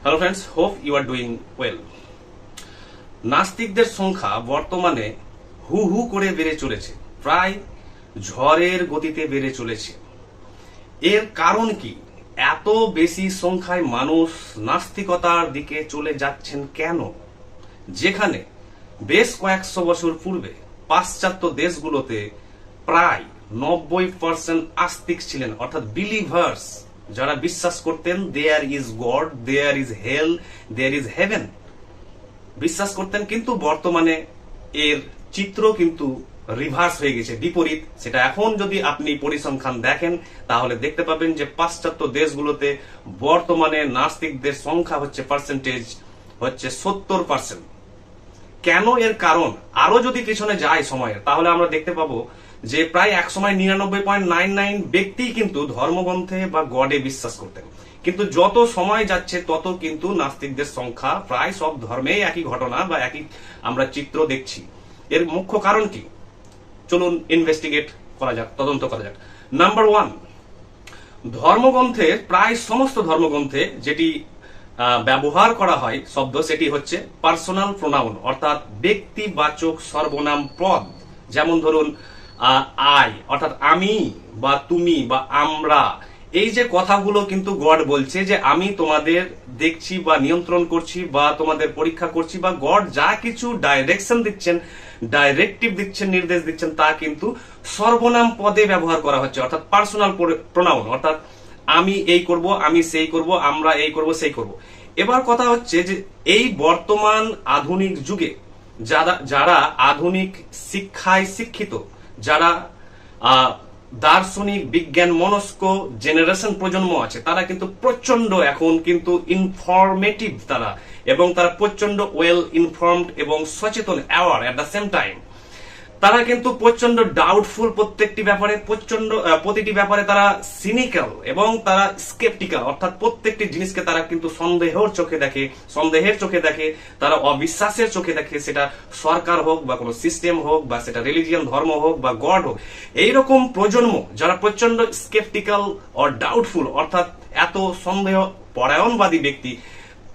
Hello friends, hope you are doing well. নাস্তিকদের সংখ্যা বর্তমানে হু হু করে বেড়ে চলেছে, প্রায় ঝড়ের গতিতে বেড়ে চলেছে। এর কারণ কি? এত বেশি সংখ্যায় মানুষ নাস্তিকতার দিকে চলে যাচ্ছেন কেন? যেখানে বেশ কয়েকশো বছর পূর্বে পাশ্চাত্য দেশগুলোতে প্রায় 90% আস্তিক ছিলেন, অর্থাৎ বিলিভার্স, যারা বিশ্বাস করতেন there is God, there is hell, there is heaven, বিশ্বাস করতেন। কিন্তু বর্তমানে এর চিত্র কিন্তু রিভার্স হয়ে গেছে, বিপরীত। সেটা এখন যদি আপনি পরিসংখ্যান দেখেন তাহলে দেখতে পাবেন যে পাশ্চাত্য দেশগুলোতে বর্তমানে নাস্তিকদের সংখ্যা পার্সেন্টেজ হচ্ছে 70%। কেন? এর কারণ আরো যদি পিছনে যায় সময়ের, তাহলে আমরা দেখতে পাবো যে প্রায় এক সময় 99.99 ব্যক্তি কিন্তু ধর্মগ্রন্থে বা গডে বিশ্বাস করতেন। কিন্তু যত সময় যাচ্ছে তত কিন্তু নাস্তিকদের সংখ্যা প্রায় সব ধর্মেই একই ঘটনা বা একই আমরা চিত্র দেখছি। এর মুখ্য কারণ কি? চলুন ইনভেস্টিগেট করা যাক, তদন্ত করা যাক। নাম্বার 1, ধর্মগ্রন্থে প্রায় সমস্ত ধর্মগ্রন্থে যেটি ব্যবহার করা হয় শব্দ, সেটি হচ্ছে পার্সোনাল প্রোনাউন, অর্থাৎ ব্যক্তিবাচক সর্বনাম পদ। যেমন ধরুন আই, অর্থাৎ আমি বা তুমি বা আমরা। এই যে কথাগুলো কিন্তু গড বলছে যে আমি তোমাদের দেখছি বা নিয়ন্ত্রণ করছি বা তোমাদের পরীক্ষা করছি, বা গড যা কিছু ডাইরেকশন দিচ্ছেন, ডাইরেক্টিভ দিচ্ছেন, নির্দেশ দিচ্ছেন, তা কিন্তু সর্বনাম পদে ব্যবহার করা হচ্ছে, অর্থাৎ পার্সোনাল প্রোনাউন। অর্থাৎ আমি এই করব, আমি সেই করব, আমরা এই করব, সেই করব। এবার কথা হচ্ছে যে এই বর্তমান আধুনিক যুগে যারা আধুনিক শিক্ষায় শিক্ষিত, যারা দার্শনিক বিজ্ঞান মনস্ক জেনারেশন প্রজন্ম আছে, তারা কিন্তু প্রচন্ড এখন কিন্তু ইনফরমেটিভ তারা, এবং তারা প্রচন্ড ওয়েল ইনফর্মড এবং সচেতন, aware at the same time. তারা কিন্তু প্রচন্ড ডাউটফুল প্রতিটি ব্যাপারে তারা সিনিক্যাল এবং তারা স্কেপটিক্যাল, অর্থাৎ প্রত্যেকটি জিনিসকে তারা কিন্তু সন্দেহের চোখে দেখে, তারা অবিশ্বাসের চোখে দেখে। সেটা সরকার হোক বা কোনো সিস্টেম হোক বা সেটা রিলিজিয়ান ধর্ম হোক বা গড হোক, এইরকম প্রজন্ম যারা প্রচন্ড স্কেপটিক্যাল ও ডাউটফুল, অর্থাৎ এত সন্দেহ পরায়ণবাদী ব্যক্তি,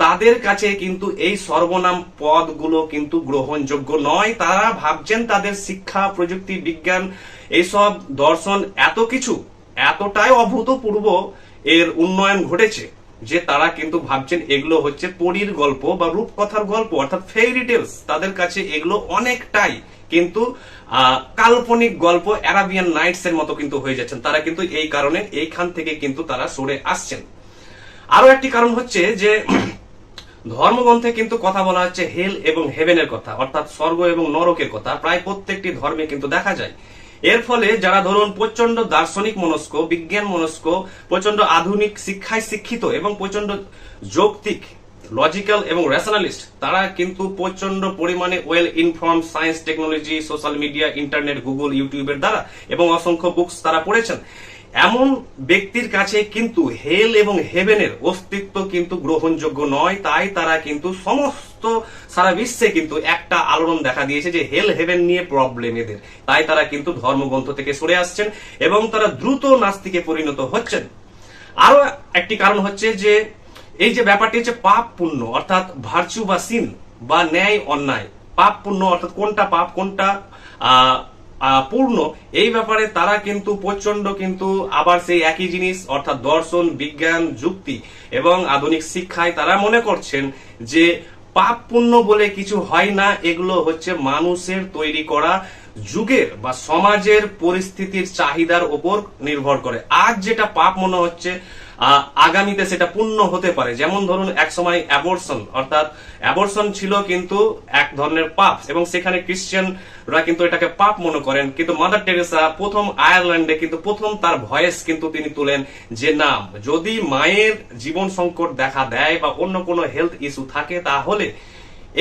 তাদের কাছে কিন্তু এই সর্বনাম পদগুলো কিন্তু গ্রহণযোগ্য নয়। তারা ভাবছেন তাদের শিক্ষা, প্রযুক্তি, বিজ্ঞান, এইসব দর্শন এতটাই অভূতপূর্ব এর উন্নয়ন ঘটেছে যে তারা কিন্তু ভাবছেন এগুলো হচ্ছে পরীর গল্প বা রূপকথার গল্প, অর্থাৎ ফেইরি টেলস। তাদের কাছে এগুলো অনেকটাই কিন্তু কাল্পনিক গল্প, অ্যারাবিয়ান নাইটস এর মতো কিন্তু হয়ে যাচ্ছেন। তারা কিন্তু এই কারণে এইখান থেকে কিন্তু তারা সরে আসছেন। আরো একটি কারণ হচ্ছে যে ধর্মগ্রন্থে কিন্তু কথা বলা হচ্ছে হেল এবং হেভেনের কথা, অর্থাৎ স্বর্গ এবং নরকের কথা প্রায় প্রত্যেকটি ধর্মে কিন্তু দেখা যায়। এর ফলে যারা ধরুন প্রচন্ড দার্শনিক মনস্ক, বিজ্ঞান মনস্ক, প্রচন্ড আধুনিক শিক্ষায় শিক্ষিত এবং প্রচন্ড যৌক্তিক, লজিক্যাল এবং রেশনালিস্ট, তারা কিন্তু প্রচন্ড পরিমাণে well informed science, technology, social media, internet, Google, ইউটিউবের দ্বারা এবং অসংখ্য বুকস তারা পড়েছেন। এমন ব্যক্তির কাছে কিন্তু হেল এবং হেভেনের অস্তিত্ব কিন্তু গ্রহণযোগ্য নয়। তাই তারা কিন্তু সারা বিশ্বে কিন্তু একটা আলোড়ন দেখা দিয়েছে যে হেল হেভেন নিয়ে প্রবলেম এদের। তাই তারা কিন্তু ধর্মগ্রন্থ থেকে সরে আসছেন এবং তারা দ্রুত নাস্তিকে পরিণত হচ্ছেন। আরো একটি কারণ হচ্ছে যে এই যে ব্যাপারটি হচ্ছে পাপ পুণ্য, অর্থাৎ ভার্চু বা সিন বা ন্যায় অন্যায়। পাপ পুণ্য অর্থাৎ কোনটা পাপ কোনটা পূর্ণ, এই ব্যাপারে তারা কিন্তু প্রচন্ড কিন্তু আবার সেই একই জিনিস, অর্থাৎ দর্শন, বিজ্ঞান, যুক্তি এবং আধুনিক শিক্ষায় তারা মনে করছেন যে পাপ পুণ্য বলে কিছু হয় না, এগুলো হচ্ছে মানুষের তৈরি করা যুগের বা সমাজের পরিস্থিতির চাহিদার উপর নির্ভর করে। আজ যেটা পাপ মনে হচ্ছে আগামীতে সেটা পুণ্য হতে পারে। যেমন ধরুন এক সময় অ্যাবর্শন, অর্থাৎ অ্যাবর্শন ছিল কিন্তু এক ধরনের পাপ, এবং সেখানে খ্রিস্টানরা কিন্তু এটাকে পাপ মনে করেন। কিন্তু মাদার টেরেসা প্রথম আয়ারল্যান্ডে কিন্তু প্রথম তার ভয়েস কিন্তু তিনি তুলেন যে না, যদি মায়ের জীবন সংকট দেখা দেয় বা অন্য কোনো হেলথ ইস্যু থাকে তাহলে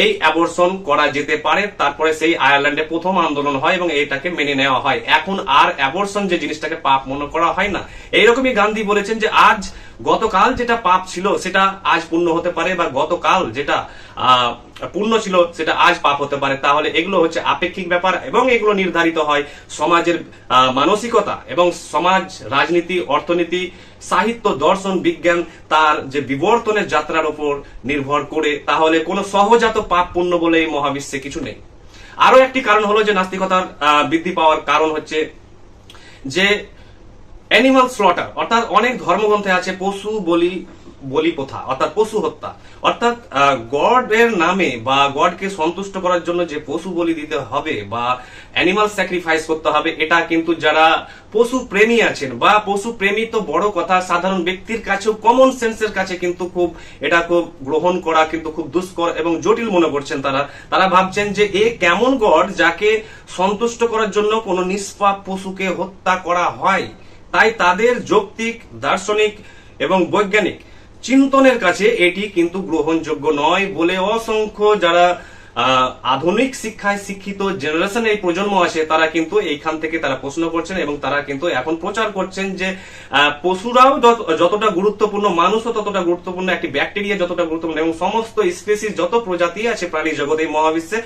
এই অ্যাবর্শন করা যেতে পারে। তারপরে সেই আয়ারল্যান্ডে প্রথম আন্দোলন হয় এবং এটাকে মেনে নেওয়া হয়। এখন আর অ্যাবর্শন যে জিনিসটাকে পাপ মনে করা হয় না। এইরকমই গান্ধী বলেছেন যে আজ গতকাল যেটা পাপ ছিল সেটা আজ পুণ্য হতে পারে, বা গতকাল যেটা পুণ্য ছিল সেটা আজ পাপ হতে পারে। তাহলে এগুলো হচ্ছে আপেক্ষিক ব্যাপার এবং এগুলো নির্ধারিত হয় সমাজের মানসিকতা এবং সমাজ, রাজনীতি, অর্থনীতি সাহিত্য, দর্শন, বিজ্ঞান তার যে বিবর্তনের যাত্রার উপর নির্ভর করে, তাহলে কোনো সহজাত পাপ পুণ্য বলে এই মহাবিশ্বে কিছু নেই। আরো একটি কারণ হলো যে নাস্তিকতার বৃদ্ধি পাওয়ার কারণ হচ্ছে যে অ্যানিমাল স্লটার, অর্থাৎ অনেক ধর্মগ্রন্থে আছে পশু বলি প্রথা, অর্থাৎ পশু হত্যা, অর্থাৎ গডের নামে বা গডকে সন্তুষ্ট করার জন্য যে পশু বলি দিতে হবে বা অ্যানিমাল স্যাক্রিফাইস করতে হবে, এটা কিন্তু যারা পশু প্রেমী আছেন বা পশু প্রেমী তো বড় কথা, সাধারণ ব্যক্তির কাছেও কমন সেন্সের কাছে কিন্তু এটা খুব গ্রহণ করা কিন্তু খুব দুষ্কর এবং জটিল মনে করছেন। তারা ভাবছেন যে এ কেমন গড যাকে সন্তুষ্ট করার জন্য কোনো নিষ্পাপ পশুকে হত্যা করা হয়। তাই তাদের যৌক্তিক, দার্শনিক এবং বৈজ্ঞানিক চিন্তনের কাছে এটি কিন্তু গ্রহণযোগ্য নয় বলে অসংখ্য যারা আধুনিক শিক্ষায় শিক্ষিত জেনারেশন, এই প্রজন্ম আছে, তারা কিন্তু এইখান থেকে তারা প্রশ্ন করছেন এবং তারা কিন্তু এখন প্রচার করছেন যে পশুরাও যতটা গুরুত্বপূর্ণ, মানুষও ততটা গুরুত্বপূর্ণ, একটি ব্যাকটেরিয়া যতটা গুরুত্বপূর্ণ এবং সমস্ত স্পেসিস যত প্রজাতি আছে প্রাণী জগৎ এই মহাবিশ্বে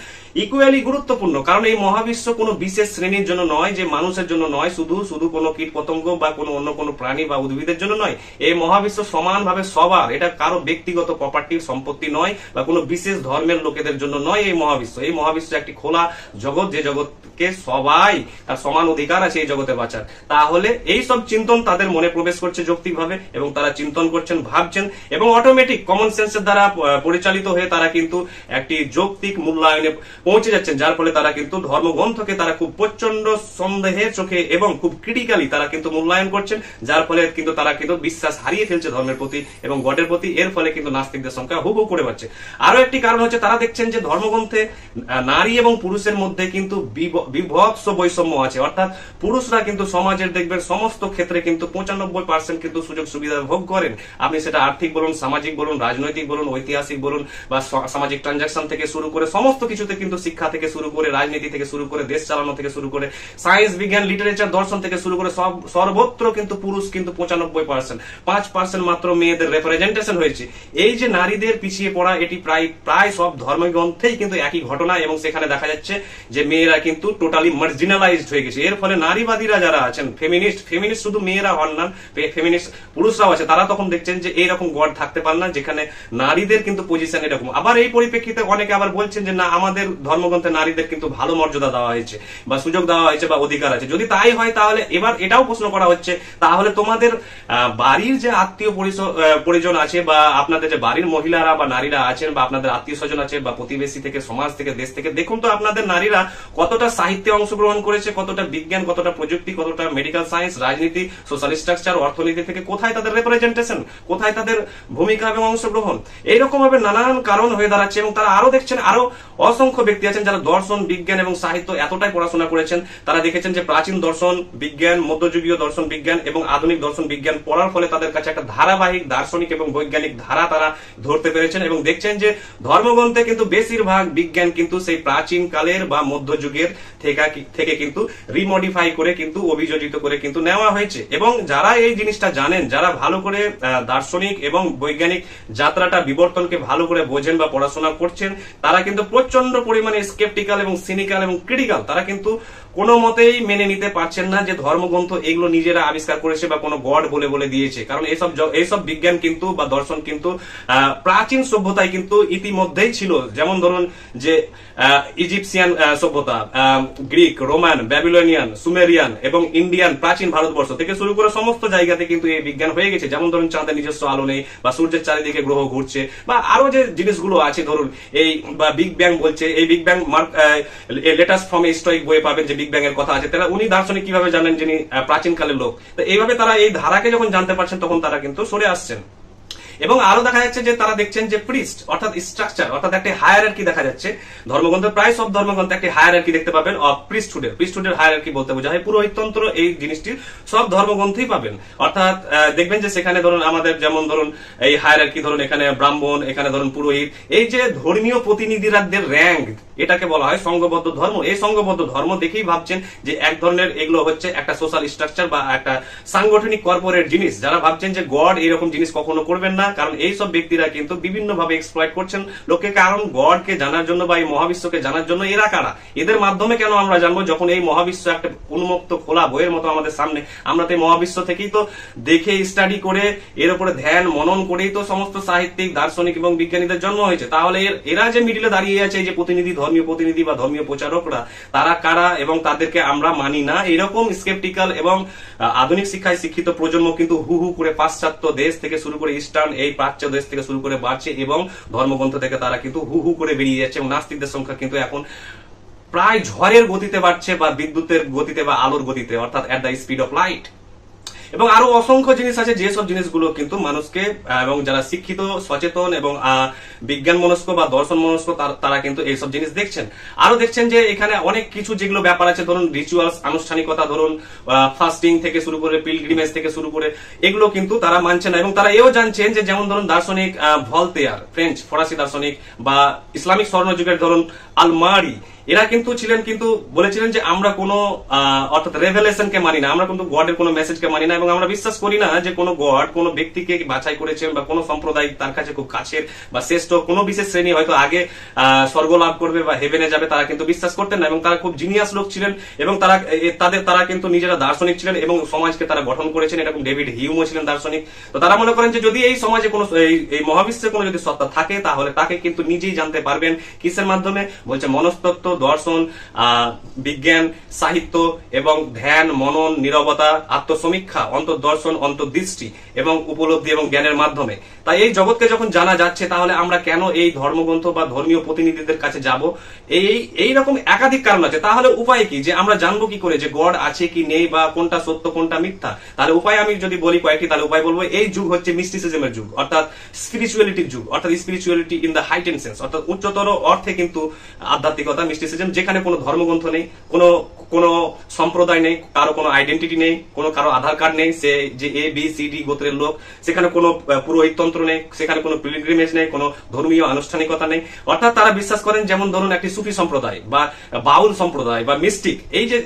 ইকুয়ালি গুরুত্বপূর্ণ। কারণ এই মহাবিশ্ব কোনো বিশেষ শ্রেণীর জন্য নয়, যে মানুষের জন্য নয়, শুধু কোনো কীট পতঙ্গ বা কোনো অন্য কোনো প্রাণী বা উদ্ভিদের জন্য নয়। এই মহাবিশ্ব সমানভাবে সবার, এটা কারো ব্যক্তিগত প্রপার্টির সম্পত্তি নয় বা কোনো বিশেষ ধর্মের লোকেদের জন্য নয়। এই মহাবিশ্ব একটি খোলা জগৎ, যে জগৎকে সবাই তার সমান অধিকার আছে এই জগতে বাঁচার। তাহলে এই সব চিন্তন তাদের মনে প্রবেশ করছে যৌক্তিকভাবে এবং তারা চিন্তন করছেন, ভাবছেন এবং অটোমেটিক কমন সেন্সের দ্বারা পরিচালিত হয়ে তারা কিন্তু একটি যৌক্তিক মূল্যায়নে পৌঁছে যাচ্ছেন, যার ফলে তারা কিন্তু ধর্মগ্রন্থকে তারা খুব প্রচন্ড সন্দেহের চোখে এবং খুব ক্রিটিক্যালি তারা কিন্তু মূল্যায়ন করছেন, যার ফলে কিন্তু তারা কিন্তু বিশ্বাস হারিয়ে ফেলছে ধর্মের প্রতি এবং গডের প্রতি। এর ফলে কিন্তু নাস্তিকদের সংখ্যা হু হু করে বাড়ছে। আরো একটি কারণ হচ্ছে তারা দেখছেন যে ধর্মগ্রন্থে নারী এবং পুরুষের মধ্যে কিন্তু বিভৎস বৈষম্য আছে, অর্থাৎ পুরুষরা কিন্তু সমাজের দেখবেন সমস্ত ক্ষেত্রে কিন্তু 95% কিন্তু সুযোগ সুবিধা ভোগ করেন। আপনি সেটা আর্থিক বলুন, সামাজিক বলুন, রাজনৈতিক বলুন, ঐতিহাসিক বলুন বা সামাজিক ট্রানজাকশন থেকে শুরু করে সমস্ত কিছুতে কিন্তু, শিক্ষা থেকে শুরু করে, রাজনীতি থেকে শুরু করে, দেশ চালানো থেকে শুরু করে, সায়েন্স, বিজ্ঞান, লিটারেচার, দর্শন থেকে শুরু করে সর্বত্র কিন্তু পুরুষ কিন্তু 95%, 5% মাত্র মেয়েদের রেপ্রেজেন্টেশন হয়েছে। এই যে নারীদের পিছিয়ে পড়া, এটি প্রায় সব ধর্মগ্রন্থেই কিন্তু একই ঘটনা এবং সেখানে দেখা যাচ্ছে যে মেয়েরা কিন্তু টোটালি মার্জিনালাইজড হয়ে গেছে। এর ফলে নারীবাদীরা যারা আছেন, ফেমিনিস্ট শুধু মেয়েরা হন না, ফেমিনিস্ট পুরুষরাও আছে, তারা তখন দেখছেন যে এইরকম গড থাকতে পারে না যেখানে নারীদের কিন্তু পজিশন এরকম। আবার এই পরিপ্রেক্ষিতে অনেকে আবার বলছেন যে না, আমাদের ধর্মগ্রন্থে নারীদের কিন্তু ভালো মর্যাদা দেওয়া হয়েছে বা সুযোগ দেওয়া হয়েছে বা অধিকার আছে। যদি তাই হয় তাহলে এবার এটাও প্রশ্ন করা হচ্ছে, তাহলে তোমাদের বাড়ির যে আত্মীয় পরিজন আছে বা আপনাদের যে বাড়ির মহিলারা বা নারীরা আছেন বা আপনাদের আত্মীয় স্বজন আছে বা প্রতিবেশী থেকে, সমাজ থেকে, দেশ থেকে, দেখুন তো আপনাদের নারীরা কতটা সাহিত্যে অংশগ্রহণ করেছে, কতটা বিজ্ঞান, কতটা প্রযুক্তি, কতটা মেডিকেল সায়েন্স, রাজনীতি, সোশ্যাল স্ট্রাকচার, অর্থনীতি থেকে কোথায় তাদের রেপ্রেজেন্টেশন, কোথায় তাদের ভূমিকা এবং অংশগ্রহণ। এইরকম ভাবে নানান কারণ হয়ে দাঁড়াচ্ছে এবং তারা আরো দেখছেন আরো অসংখ্য ব্যক্তি আছেন যারা দর্শন, বিজ্ঞান এবং সাহিত্য এতটাই পড়াশোনা করেছেন, তারা দেখেছেন যে প্রাচীন দর্শন বিজ্ঞান, মধ্যযুগীয় দর্শন বিজ্ঞান এবং আধুনিক দর্শন বিজ্ঞান পড়ার ফলে তাদের কাছে একটা ধারাবাহিক দার্শনিক এবং বৈজ্ঞানিক ধারা তারা ধরতে পেরেছেন এবং দেখছেন যে ধর্মগ্রন্থে কিন্তু বেশিরভাগ বিজ্ঞান কিন্তু সেই প্রাচীন কালের বা মধ্যযুগের থেকে কিন্তু রিমডিফাই করে কিন্তু অভিযোজিত করে কিন্তু নেওয়া হয়েছে। এবং যারা এই জিনিসটা জানেন, যারা ভালো করে দার্শনিক এবং বৈজ্ঞানিক যাত্রাটা, বিবর্তনকে ভালো করে বোঝেন বা পড়াশোনা করছেন, তারা কিন্তু প্রচন্ড পরিমাণে স্কেপটিক্যাল এবং সিনিক্যাল এবং ক্রিটিক্যাল। তারা কিন্তু কোনো মতেই মেনে নিতে পারছেন না যে ধর্মগ্রন্থ এগুলো নিজেরা আবিষ্কার করেছে বা কোনো গড বলে দিয়েছে। কারণ এইসব বিজ্ঞান কিন্তু বা দর্শন কিন্তু প্রাচীন সভ্যতায় কিন্তু ইতিমধ্যেই ছিল। যেমন ধরুন যে ইজিপসিয়ান সভ্যতা, গ্রিক, রোমান, ব্যাবিলনিয়ান, সুমেরিয়ান এবং ইন্ডিয়ান প্রাচীন ভারতবর্ষ থেকে শুরু করে সমস্ত জায়গাতে কিন্তু এই বিজ্ঞান হয়ে গেছে। যেমন ধরুন চাঁদের নিজস্ব আলো নেই বা সূর্যের চারিদিকে গ্রহ ঘুরছে বা আরো যে জিনিসগুলো আছে, ধরুন এই বা বিগ ব্যাং বলছে, এই বিগ ব্যাং লেটাস্ট ফর্মে স্টোইক বইয়ে পাবেন যে বিগ ব্যাং এর কথা আছে। তারা উনি দার্শনিক কিভাবে জানেন, যিনি প্রাচীন কালের লোক। তো এইভাবে তারা এই ধারাকে যখন জানতে পারছেন তখন তারা কিন্তু সরে আসছেন। এবং আরো দেখা যাচ্ছে যে তারা দেখছেন যে প্রিস্ট অর্থাৎ স্ট্রাকচার অর্থাৎ একটা হায়ারার্কি দেখা যাচ্ছে। ধর্মগ্রন্থে প্রায় সব ধর্মগ্রন্থে একটা হায়ারার্কি দেখতে পাবেন অফ প্রিস্টহুডের হায়ারার্কি বলতে বোঝা হয় পুরোহিততন্ত্র। এই জিনিসটি সব ধর্মগ্রন্থেই পাবেন। অর্থাৎ দেখবেন যে সেখানে ধরুন আমাদের যেমন ধরুন এই হায়ারার্কি, ধরুন এখানে ব্রাহ্মণ, এখানে ধরুন পুরোহিত, এই যে ধর্মীয় প্রতিনিধিরাদের র্যাঙ্ক, এটাকে বলা হয় সংঘবদ্ধ ধর্ম। এই সংঘবদ্ধ ধর্ম দেখেই ভাবছেন যে এক ধরনের এগুলো হচ্ছে একটা সোশ্যাল স্ট্রাকচার বা একটা সাংগঠনিক কর্পোরেট জিনিস। যারা ভাবছেন যে গড এরকম জিনিস কখনো করবেন না, কারণ এইসব ব্যক্তিরা কিন্তু বিভিন্ন ভাবে এক্সপ্লয়েট করছেন লোককে, কারণ গডকে জানার জন্য বা এই মহাবিশ্বকে জানার জন্য এরা কারা, এদের মাধ্যমে কেন আমরা জানবো, যখন এই মহাবিশ্ব একটা উন্মুক্ত খোলা বইয়ের মতো আমাদের সামনে, আমরা তো এই মহাবিশ্ব থেকেই তো দেখে স্টাডি করে এর উপরে ধ্যান মনন করেই তো সমস্ত সাহিত্যিক দার্শনিক এবং বিজ্ঞানীদের জন্ম হয়েছে। তাহলে এরা যে মিডিলে দাঁড়িয়ে আছে, এই যে প্রতিনিধি, ধর্মীয় প্রতিনিধি বা ধর্মীয় প্রচারকরা, তারা কারা এবং তাদেরকে আমরা মানি না, এরকম স্কেপটিক্যাল এবং আধুনিক শিক্ষায় শিক্ষিত প্রজন্ম কিন্তু হু হু করে পাশ্চাত্য দেশ থেকে শুরু করে ইস্টার্ন এই প্রাচ্য দেশ থেকে শুরু করে বাড়ছে এবং ধর্মগ্রন্থ থেকে তারা কিন্তু হু হু করে বেরিয়ে যাচ্ছে এবং নাস্তিকদের সংখ্যা কিন্তু এখন প্রায় ঝড়ের গতিতে বাড়ছে বা বিদ্যুতের গতিতে বা আলোর গতিতে, অর্থাৎ at the speed of light. এবং আরো অসংখ্য জিনিস আছে যেসব জিনিসগুলো কিন্তু মানুষকে এবং যারা শিক্ষিত সচেতন এবং বিজ্ঞান মনস্ক বা দর্শন মনস্ক তারা কিন্তু এইসব জিনিস দেখছেন। আরো দেখছেন যে এখানে অনেক কিছু যেগুলো ব্যাপার আছে, ধরুন রিচুয়ালস, আনুষ্ঠানিকতা, ধরুন ফাস্টিং থেকে শুরু করে পিলগ্রিমেজ থেকে শুরু করে এগুলো কিন্তু তারা মানছে না। এবং তারা এও জানছেন যে যেমন ধরুন দার্শনিক ভলতেয়ার, ফ্রেঞ্চ ফরাসি দার্শনিক, বা ইসলামিক স্বর্ণযুগের ধরুন আলমারি, এরা কিন্তু ছিলেন, কিন্তু বলেছিলেন যে আমরা কোনো অর্থাৎ রেভেলেশনকে মানি না, আমরা কিন্তু গডের কোনো মেসেজকে মানি না এবং আমরা বিশ্বাস করি না যে কোনো গড কোনো ব্যক্তিকে বাছাই করেছেন বা কোনো সম্প্রদায় তার কাছে খুব কাছের বা শ্রেষ্ঠ কোনো বিশেষ শ্রেণী হয়তো আগে স্বর্গ লাভ করবে বা হেভেনে যাবে, তারা কিন্তু বিশ্বাস করতেন না। এবং তারা খুব জিনিয়াস লোক ছিলেন এবং তারা কিন্তু নিজেরা দার্শনিক ছিলেন এবং সমাজকে তারা গঠন করেছেন। এরকম ডেভিড হিউমও ছিলেন দার্শনিক। তো তারা মনে করেন যে যদি এই সমাজে কোনো এই মহাবিশ্বে কোনো যদি সত্তা থাকে তাহলে তাকে কিন্তু নিজেই জানতে পারবেন কিসের মাধ্যমে, বলছে মনস্তত্ত্ব, দর্শন, বিজ্ঞান, সাহিত্য এবং ধ্যান মনন, নীরবতা, আত্মসমীক্ষা, অন্তর্দর্শন, অন্তর্দৃষ্টি এবং উপলব্ধি এবং জ্ঞানের মাধ্যমে। তাই এই জগৎকে যখন জানা যাচ্ছে তাহলে আমরা কেন এই ধর্মগ্রন্থ বা ধর্মীয় প্রতিনিধিদের কাছে যাব? এই রকম একাধিক কারণ আছে। তাহলে উপায় কি, যে আমরা জানবো কি করে যে গড আছে কি নেই বা কোনটা সত্য কোনটা মিথ্যা? তাহলে উপায় আমি যদি বলি কয়েকটি, তাহলে উপায় বলবো এই যুগ হচ্ছে মিস্টিসিজমের যুগ, অর্থাৎ স্পিরিচুয়ালিটির যুগ, অর্থাৎ spirituality in the heightened sense, অর্থাৎ উচ্চতর অর্থে কিন্তু আধ্যাত্মিকতা, মিস্টিসিজম, যেখানে কোনো ধর্মগ্রন্থ নেই, কোনো সম্প্রদায় নেই, কারো কোনো আইডেন্টিটি নেই, কারো আধার কার্ড নেই, সে যে এ বি সি ডি গোত্রের লোক, সেখানে কোনো পুরোহিততন্ত্র নেই, সেখানে কোনো পিলগ্রিমেজ নেই, কোনো ধর্মীয় আনুষ্ঠানিকতা নেই। অর্থাৎ তারা বিশ্বাস করেন যেমন ধরুন একটি সুফি সম্প্রদায় বা বাউল সম্প্রদায় বা মিস্টিক, এই যে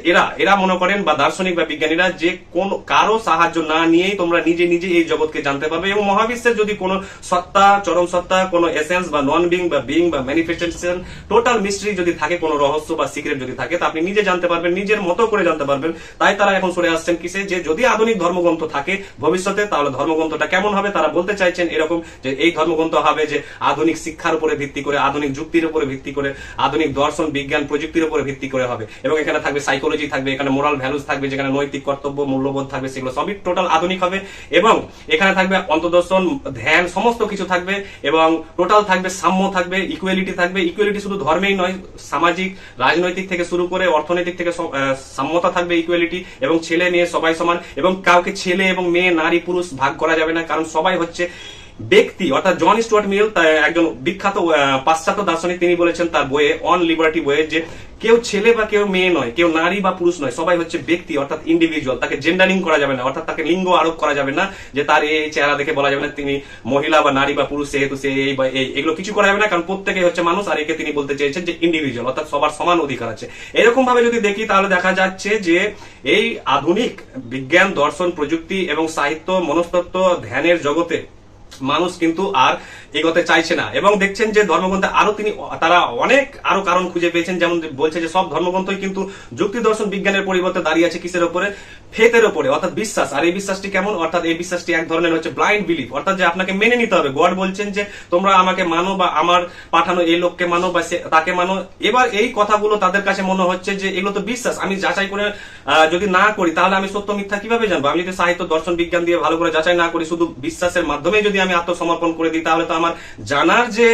এরা মনে করেন বা দার্শনিক বা বিজ্ঞানীরা যে কোন কারো সাহায্য না নিয়েই তোমরা নিজে নিজে এই জগৎকে জানতে পারবে এবং মহাবিশ্বের যদি কোনো সত্তা, চরম সত্তা, কোনো এসেন্স বা নন বিং বা বিং বা ম্যানিফেস্টেশন, টোটাল মিস্ট্রি যদি থাকে, কোনো রহস্য বা সিক্রেট যদি থাকে, তা আপনি নিজে জানতে পারবেন, নিজের মতো করে জানতে পারবেন। তাই তারা এখন সরে আসছেন কিসে, যে যদি আধুনিক ধর্মগ্রন্থ থাকে ভবিষ্যতে তাহলে ধর্মগ্রন্থটা কেমন হবে। তারা বলতে চাইছেন এরকম যে এই ধর্মগ্রন্থ হবে যে আধুনিক শিক্ষার উপরে ভিত্তি করে, আধুনিক যুক্তির উপরে ভিত্তি করে, আধুনিক দর্শন বিজ্ঞান প্রযুক্তির উপরে ভিত্তি করে হবে এবং এখানে থাকবে সাইকোলজি, থাকবে এখানে মোরাল ভ্যালুস থাকবে, যেখানে নৈতিক কর্তব্য মূল্যবোধ থাকবে, সেগুলো সবই টোটাল আধুনিক হবে এবং এখানে থাকবে অন্তর্দর্শন, ধ্যান, সমস্ত কিছু থাকবে এবং টোটাল থাকবে সাম্য, থাকবে ইকুয়ালিটি, থাকবে ইকুয়ালিটি শুধু ধর্মেই নয়, সামাজিক রাজনৈতিক থেকে শুরু করে অর্থনৈতিক থেকে সাম্যতা থাকবে, ইকুয়ালিটি, এবং ছেলে মেয়ে সবাই সমান এবং কাউকে ছেলে এবং মেয়ে, নারী পুরুষ ভাগ করা যাবে না, কারণ সবাই হচ্ছে ব্যক্তি। অর্থাৎ জন স্টুয়ার্ট মিল, একজন বিখ্যাত পাশ্চাত্য দার্শনিক, তিনি বলেছেন তার বইয়ে অন লিবার্টি বইয়ে যে কেউ ছেলে বা কেউ মেয়ে নয়, কেউ নারী বা পুরুষ নয়, সবাই হচ্ছে ব্যক্তি, অর্থাৎ ইন্ডিভিজুয়াল। তাকে জেন্ডারিং করা যাবে না, অর্থাৎ তাকে লিঙ্গ আরোপ করা যাবে না, যে তার এই চেহারা দেখে বলা যাবে না তিনি মহিলা বা নারী বা পুরুষ, সেহেতু সে এই বা এই, এগুলো কিছু করা যাবে না, কারণ প্রত্যেকে হচ্ছে মানুষ। আর একে তিনি বলতে চেয়েছেন যে ইন্ডিভিজুয়াল, অর্থাৎ সবার সমান অধিকার আছে। এরকম ভাবে যদি দেখি তাহলে দেখা যাচ্ছে যে এই আধুনিক বিজ্ঞান, দর্শন, প্রযুক্তি এবং সাহিত্য, মনস্তত্ত্ব, ধ্যানের জগতে মানুষ কিন্তু আর এগোতে চাইছে না এবং দেখছেন যে ধর্মগ্রন্থে তারা অনেক আরো কারণ খুঁজে পেয়েছেন। যেমন বলছে যে সব ধর্মগ্রন্থই কিন্তু যুক্তি, দর্শন, বিজ্ঞানের পরিবর্তে দাঁড়িয়ে আছে কিসের উপরে? ফেথের উপরে, অর্থাৎ বিশ্বাস। আর এই বিশ্বাসটি কেমন? অর্থাৎ এই বিশ্বাসটি এক ধরনের হচ্ছে ব্লাইন্ড বিলিফ, অর্থাৎ যে আপনাকে মেনে নিতে হবে। গড বলছেন যে তোমরা আমাকে মানো বা আমার পাঠানো এই লোককে মানো বা তাকে মানো। এবার এই কথাগুলো তাদের কাছে মনে হচ্ছে যে এগুলো তো বিশ্বাস, আমি যাচাই করে যদি না করি তাহলে আমি সত্য মিথ্যা কিভাবে জানবো? আমি যদি সাহিত্য, দর্শন, বিজ্ঞান দিয়ে ভালো করে যাচাই না করি, শুধু বিশ্বাসের মাধ্যমে যদি আমি আত্মসমর্পণ করে দিই, তাহলে তো আমার জানার যে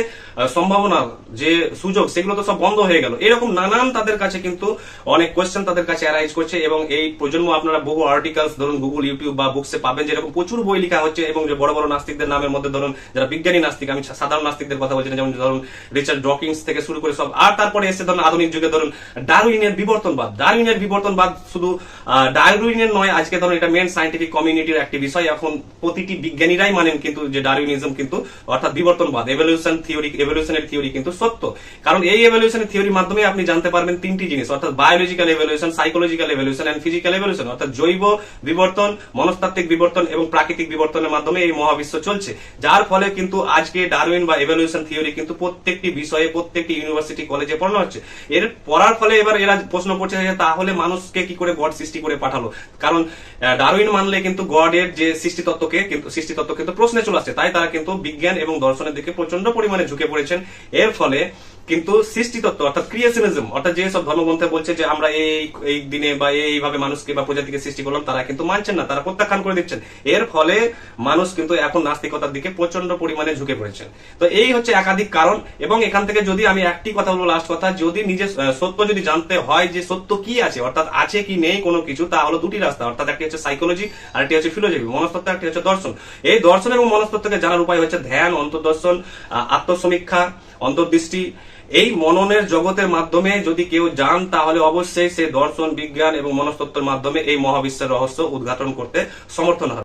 সম্ভাবনা, যে সুযোগ, সেগুলো তো সব বন্ধ হয়ে গেল। এরকম নানান তাদের কাছে কিন্তু অনেক কোয়েশ্চেন তাদের কাছে অ্যারাইজ করছে এবং এই প্রজন্ম, আপনারা বহু আর্টিকেলস ধরুন গুগল, ইউটিউব বা বুকসে পাবেন, যেরকম প্রচুর বই লেখা হচ্ছে এবং যে বড় বড় নাস্তিকদের নামের মধ্যে ধরুন যারা বিজ্ঞানী নাস্তিক, আমি সাধারণ নাস্তিকদের কথা বলছি না, যেমন ধরুন রিচার্ড ডকিন্স থেকে শুরু করে সব। আর তারপরে এসে ধরুন আধুনিক যুগে ধরুন ডারউইনের বিবর্তনবাদ শুধু ডারউইনের নয়, আজকে ধরুন এটা মেন সায়েন্টিফিক কমিউনিটির একটি বিষয়। এখন প্রতিটি বিজ্ঞানীরাই মানেন কিন্তু যে ডারউইনিজম কিন্তু, অর্থাৎ বিবর্তনবাদ, এভলিউশন থিওরি, এভলিউশনের থিওরি কিন্তু সত্য। কারণ এই এভলিউশনের থিওরির মাধ্যমে আপনি জানতে পারবেন তিনটি জিনিস, অর্থাৎ biological evolution, psychological evolution and physical evolution, অর্থাৎ জৈব বিবর্তন, মনস্তাত্ত্বিক বিবর্তন এবং প্রাকৃতিক বিবর্তনের মাধ্যমে এই মহাবিশ্ব চলছে। যার ফলে কিন্তু আজকে ডারউইন বা এভলিউশন থিওরি কিন্তু প্রত্যেকটি বিষয়ে প্রত্যেকটি ইউনিভার্সিটি কলেজে পড়ানো হচ্ছে। এর পড়ার ফলে এবার এরা প্রশ্ন করছে যে তাহলে মানুষকে কি করে গড সৃষ্টি করে পাঠালো। কারণ ডারউইন মানলে কিন্তু গডের যে সৃষ্টিতত্ত্ব কিন্তু প্রশ্নে চলে আসছে, তাই তারা কিন্তু বিজ্ঞান এবং দর্শনের দিকে প্রচন্ড পরিমাণে ঝুঁকে পড়েছেন। এর ফলে কিন্তু সৃষ্টিতত্ত্ব অর্থাৎ ক্রিয়েশনিজম, অর্থাৎ যে সব ধর্মগ্রন্থে বলছে যে আমরা এই দিনে বা এইভাবে মানুষকে বা প্রজাতিকে সৃষ্টি করলাম, তারা কিন্তু মানছেন না, তারা প্রত্যাখ্যান করে দিচ্ছেন। এর ফলে মানুষ কিন্তু এখন নাস্তিকতার দিকে প্রচন্ড পরিমাণে ঝুঁকে পড়েছেন। তো এই হচ্ছে একাধিক কারণ। এবং এখান থেকে যদি আমি একটি কথা বলবো, লাস্ট কথা, যদি নিজের সত্য যদি জানতে হয় যে সত্য কি আছে, অর্থাৎ আছে কি নেই কোনো কিছু, তা হলো দুটি রাস্তা, অর্থাৎ একটি হচ্ছে সাইকোলজি আর একটি হচ্ছে ফিলোসফি, মনস্তত্ত্ব, একটি হচ্ছে দর্শন। এই দর্শন এবং মনস্তত্ত্বকে জানার উপায় হচ্ছে ধ্যান, অন্তর্দর্শন, আত্মসমীক্ষা, অন্তর্দৃষ্টি। এই মননের জগতের মাধ্যমে যদি কেউ যান, তাহলে অবশ্যই সে দর্শন, বিজ্ঞান এবং মনস্তত্ত্বের মাধ্যমে এই মহাবিশ্বের রহস্য উদ্ঘাটন করতে সমর্থন হবে।